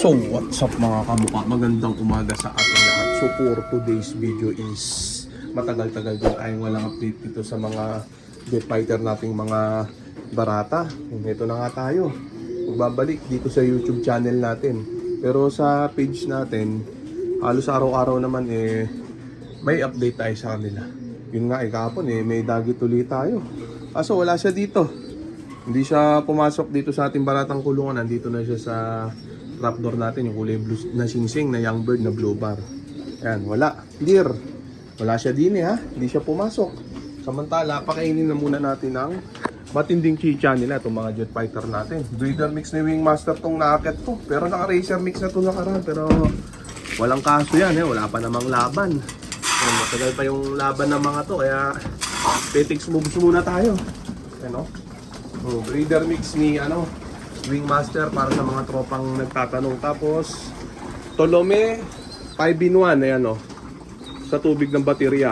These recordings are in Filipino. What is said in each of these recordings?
So what's up mga kamukha, magandang umaga sa ating lahat. So for today's video is matagal-tagal din tayong walang update dito sa mga jet fighter nating mga barata. Ito na nga tayo, magbabalik dito sa YouTube channel natin. Pero sa page natin, halos araw-araw naman may update tayo sa kanila. Yun nga kahapon may dagit ulit tayo. Kaso wala siya dito. Hindi siya pumasok dito sa ating baratang kulungan. Nandito na siya sa trapdoor natin, yung kulay blue na singsing na young bird na blue bar. Ayan, wala. Clear. Wala siya din ha. Hindi siya pumasok. Samantala, pakainin na muna natin ng matinding chicha nila itong mga jet fighter natin. Breeder mix ni Wingmaster tong naakyat to. Pero naka-racer mix na to nakaraan. Pero walang kaso yan wala pa namang laban. Ayan, matagal pa yung laban ng mga to. Kaya petics moves muna tayo. Ayan breeder mix ni Wingmaster para sa mga tropang nagtatanong. Tapos Tolome 5-in-1 ayan sa tubig ng baterya.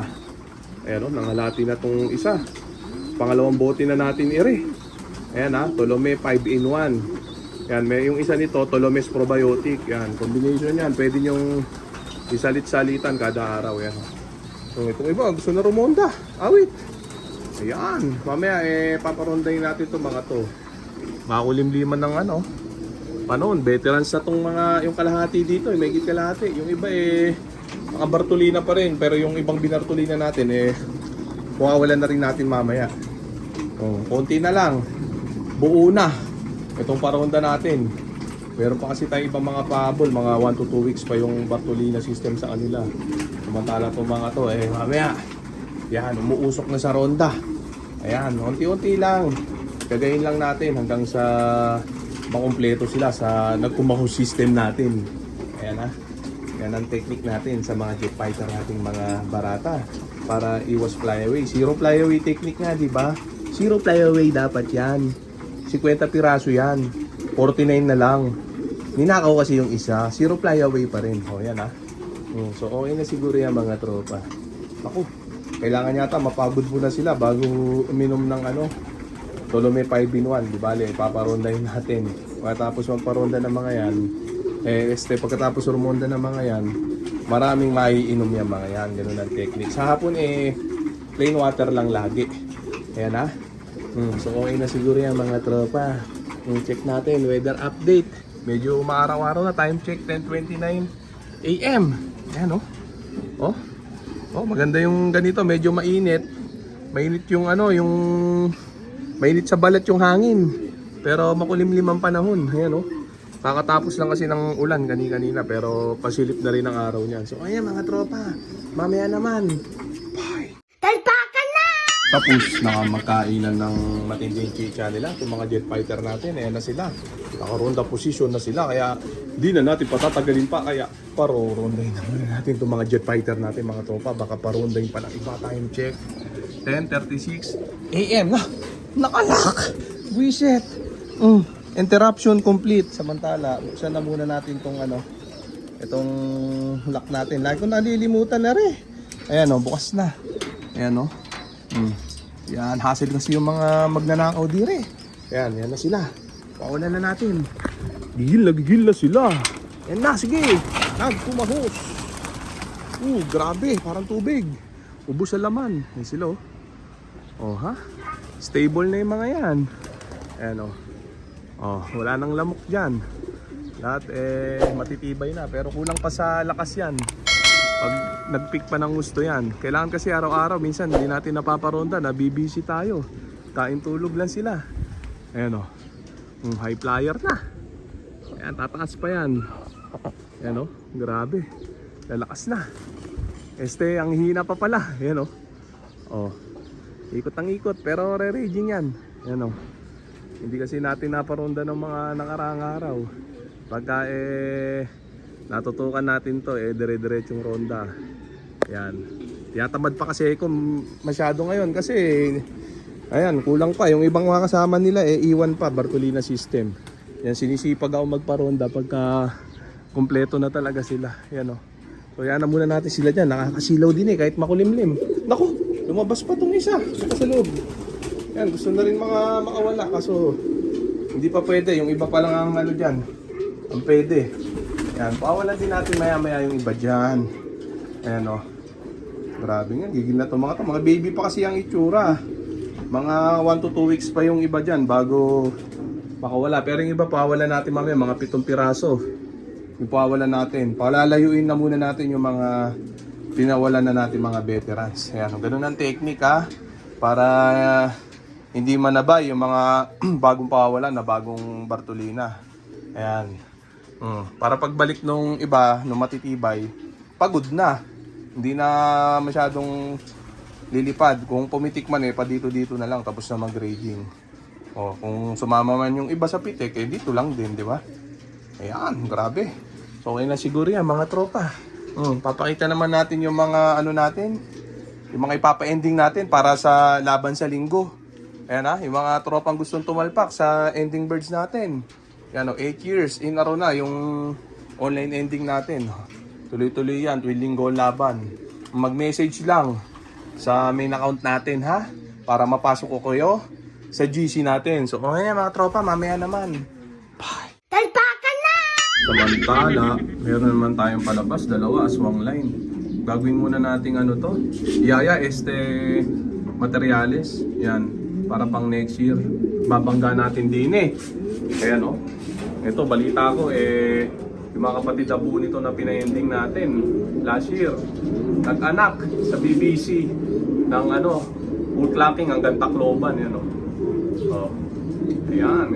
Ayan nangalati na tong isa. Pangalawang bote na natin ayan Tolome 5-in-1. Ayan, may yung isa nito Tolome's probiotic. Ayan, combination yan. Pwede nyong isalit-salitan kada araw. Ayan. So itong iba gusto na rumonda. Awit. Ayan, mamaya paparondahin natin itong mga to. Makulimliman ng panon, veterans na tong mga yung kalahati dito, may higit kalahati. Yung iba mga Bartolina pa rin, pero yung ibang binartolina natin mawawalan na rin natin mamaya. Konti na lang. Buo na itong paronda natin. Meron pa kasi tayong ibang mga pahabol, mga 1 to 2 weeks pa yung Bartolina system sa kanila. Samantala itong mga to mamaya. Yan, umuusok na sa ronda. Ayan, unti-unti lang. Kagayin lang natin hanggang sa makumpleto sila sa nagkumaho system natin. Ayan yan ang technique natin sa mga jet fighter nating mga barata para iwas flyaway. Zero flyaway technique nga, di ba? Zero flyaway dapat yan. 50 piraso yan. 49 na lang. Ninakaw kasi yung isa. Zero flyaway pa rin. Yan So okay na siguro yan mga tropa. Ako, kailangan yata mapagod muna sila bago uminom ng Tolome 5-in-1, di bale, paparondahin natin. Pagkatapos magparonda ng mga yan, pagkatapos rumonda ng mga yan, maraming maiinom yan mga yan, ganun ang technique. Sa hapon plain water lang lagi. Ayan So okay na siguro yan mga tropa. Check natin, weather update. Medyo umaaraw-araw na, time check 10:29 AM. Ayan maganda yung ganito, medyo mainit. Mainit yung yung mainit sa balat yung hangin. Pero makulimlim ang panahon. Ayan kakatapos lang kasi ng ulan kanina pero pasilip na rin ang araw niyan. So ayan mga tropa, mamaya naman. Bye. Talpakan na! Tapos na magkainan ng matinding chicha nila. Itong mga jet fighter natin, ayan na sila. Nakaronda position na sila, kaya di na natin patatagalin pa. Kaya parorondahin na muna natin itong mga jet fighter natin mga tropa. Baka parondahin pa ng iba. Time check 10:36 AM na. Nakalak! Wiset! Interruption complete. Samantala, buksan na muna natin itong itong lock natin. Lagi ko nalilimutan na rin. Ayan bukas na. Ayan yan, hassle kasi yung mga magnanakaw dire. Ayan, yan na sila. Paunan na natin. Gigil na sila. Yan na, sige. Nagkumahos. Grabe, parang tubig. Ubus sa laman. Yan sila Stable na yung mga yan. Ayan wala nang lamok dyan. Lahat matitibay na. Pero kulang pa sa lakas yan. Pag nag-pick pa ng gusto yan. Kailangan kasi araw-araw. Minsan hindi natin napaparonda. Nabibisi tayo. Kain tulog lang sila. Ayan high flyer na. Ayan, tataas pa yan. Ayan grabe. Lalakas na. Ang hina pa pala. Ayan ikot ang ikot. Pero re-raging yan. Ayan hindi kasi natin naparonda ng mga nakaraang araw. Pagka natutukan natin to dire-diretsong ronda. Yan. Tiyatamad pa kasi ako masyado ngayon kasi ayan, kulang pa. Yung ibang mga kasama nila iwan pa Bartolina system. Yan, sinisipag ako magparonda pagka kumpleto na talaga sila. Yan So yan na muna natin sila dyan. Nakakasilaw din kahit makulimlim. Naku, lumabas pa tong isa. Ito sa loob. Yan, gusto na rin makawala. Kaso hindi pa pwede. Yung iba pa lang ang dyan. Ang pwede. Yan, pawalan din natin maya-maya yung iba dyan. Ayan o. Grabe nga, gigil na to mga to. Mga baby pa kasi ang itsura. Mga 1 to 2 weeks pa yung iba dyan bago makawala. Pero yung iba pawalan natin mamaya, mga 7 piraso. Yung pawalan natin. Palalayuin na muna natin yung mga pinawalan na natin mga veterans. Ayan, ganun ang technique ha. Para hindi manabay yung mga bagong pawalan na bagong Bartolina. Ayan. Para pagbalik nung iba, nung matitibay, pagod na. Hindi na masyadong lilipad. Kung pumitik man pa dito-dito na lang tapos na mag-grading. Kung sumama man yung iba sa pitik, dito lang din, di ba? Ayan, grabe. So okay na siguro yan mga tropa. Papakita naman natin yung mga ano natin, yung mga ipapa-ending natin para sa laban sa linggo. Ayan yung mga tropang gustong tumalpak sa ending birds natin. Yan 8 years in a row na yung online ending natin. Tuloy-tuloy yan, tuwing linggo laban. Mag-message lang sa main account natin ha, para mapasok ko kayo sa GC natin. So okay mga tropa, mamaya naman. Bye! Talpakan na! Samantala, meron naman tayong palabas, dalawa, aswang line. Gagawin muna nating ano to, Yaya materials. Yan, para pang next year. Babangga natin din Ayan ito, balita ko yung mga kapatid abu nito na pinayending natin last year, nag-anak sa BBC ng full clapping hanggang Tacloban. Yan ayan,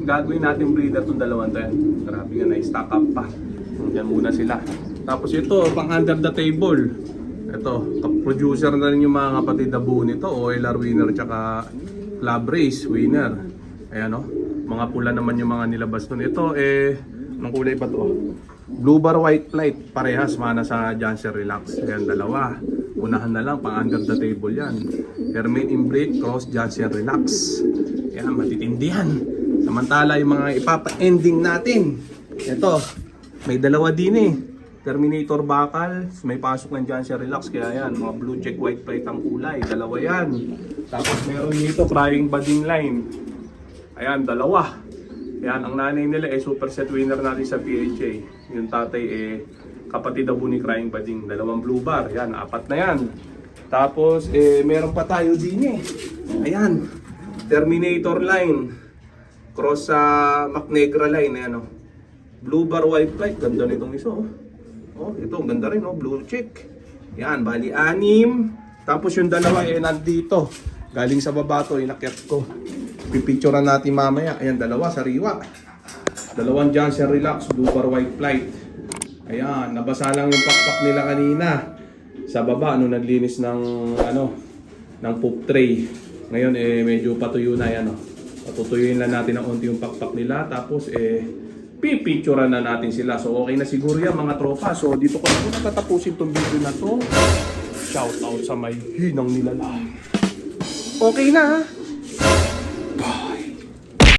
gagawin natin breeder itong dalawang to yan. Grabe nga, na-stack up pa. Diyan muna sila. Tapos ito, pang under the table. Ito, producer na rin yung mga kapatid abu nito, OLR winner tsaka Club Race winner. Ayan mga pula naman yung mga nilabas nun. Ito anong kulay ba to? Blue bar white flight, parehas mana sa Janssen Relax. Ayan, dalawa. Unahan na lang, pang under the table yan. Hermit Inbreed cross Janssen Relax. Ayan, matitindihan. Samantala yung mga ipapa-ending natin. Ito, may dalawa din Terminator bakal, may pasok ng Janssen Relax. Kaya yan, mga blue check white flight ang kulay. Dalawa yan. Tapos meron dito crying budding line. Ayan, dalawa. Ayan, ang nanay nila super set winner natin sa PHA. Yung tatay kapatid abu ni Crying Bading. Dalawang blue bar. Ayan, 4 na yan. Tapos, meron pa tayo din Ayan, Terminator line. Cross sa McNegra line. Ayan Blue bar white flight. Ganda nitong isa ito, ganda rin blue check. Ayan, bali 6. Tapos yung dalawa nandito. Galing sa baba to, inakyat ko. Pipicturean natin mamaya. Ayan, dalawa, sariwa. Dalawang Janssen Relax, blue bar white flight. Ayan, nabasa lang yung pakpak nila kanina. Sa baba, naglinis ng, ng poop tray. Ngayon, medyo patuyo na yan, Patutuyuin lang natin ng onti yung pakpak nila. Tapos, pipicturean na natin sila. So, okay na siguro yan, mga tropa. So, dito ko na tatapusin tong video na to. Shout out sa may hinang nilalang. Okay na,